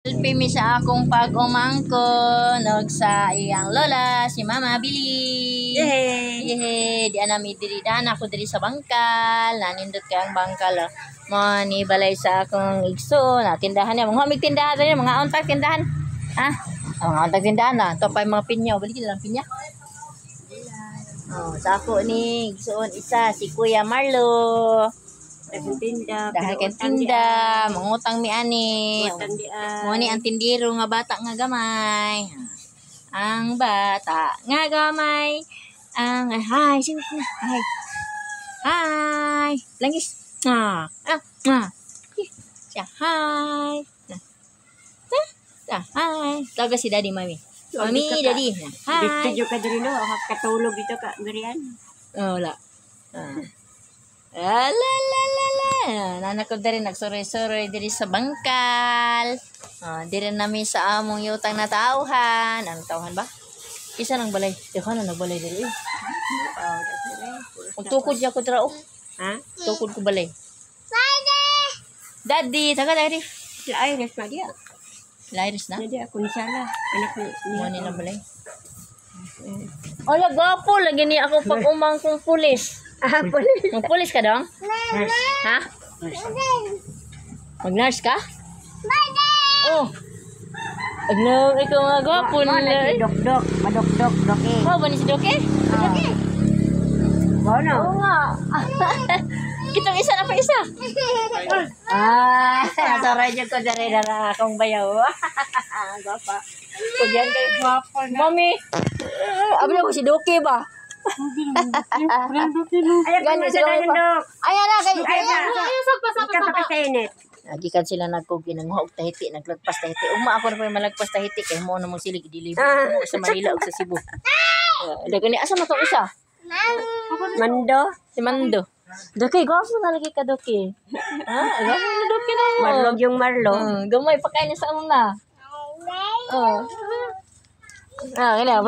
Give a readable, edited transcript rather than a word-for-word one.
Selfie mi sa akong pag-umangkon og sa iyang lola, si Mama Billy. Yay! Yehey, di anami diri dan ako diri sa bangkal. Nanindot kay ang bangkal. Mo ni balay sa akong igso, na tindahan niya. Mga mig tindahan diri, mga untag tindahan. Ha? Mga untag tindahan na. To pa mga pinya, bali lang pinya. Oh, sa ako ni igsoon isa si Kuya Marlo. Dahil kay tinda, mangutang mi ani. Mo ni ang tindiro nga bata nga gamay. Ang bata nga gamay. Ang hi, sino na? Hi. Hi. Langis. Siya, hi. Hi. Tawagan si Daddy, Mami. Mami, Daddy. Hi. Dito ka diri no, katulog dito ka garian. Oh, wala. Nanak ko diri nagsuroy-suroy diri sa bangkal. Diri nami sa among yutang na tauhan. Ano tauhan ba? Isa nang balay. Teka na nagbalay diri. Magtukod niya ko dira oh. Ha? Tukod ko balay. Daddy, taga Daddy. Sila Iris na dia. Lairis na. Jadi ako ni Sala, anak ni. Mo ni na balay. Ala gapo lagi ni ako pag umang kong pulis. Pulis. Mag pulis ka dong? Ha? Mag-nurse ka? Oh. Agno ikaw nga gwapo na. Dok-dok, madok-dok, doke. Oh, ba ni si Doke? Doke. Bono. Oo nga. Kitang isa na pa isa. Saray dyan ko dyan na akong bayaw. Gwapa. Kung yan kayo gwapa na. Mami. Abli ako si Doke ba? Gani sila dok. Ayan na kayo. Kapakainit. Nagikan sila nagkugi ng og tahiti, naglagpas tahiti. Uma ako na pa malagpas tahiti kay mo na mo sila i-deliver sa Manila o sa Cebu. Dagan ni asa man to isa? Mando. Si Mando. Doke, gwapo na lagi ka Doke. Ha? Gwapo na Doke na mo. Marlog yung marlo. Gamay pa kayo sa una. Oh. Kaya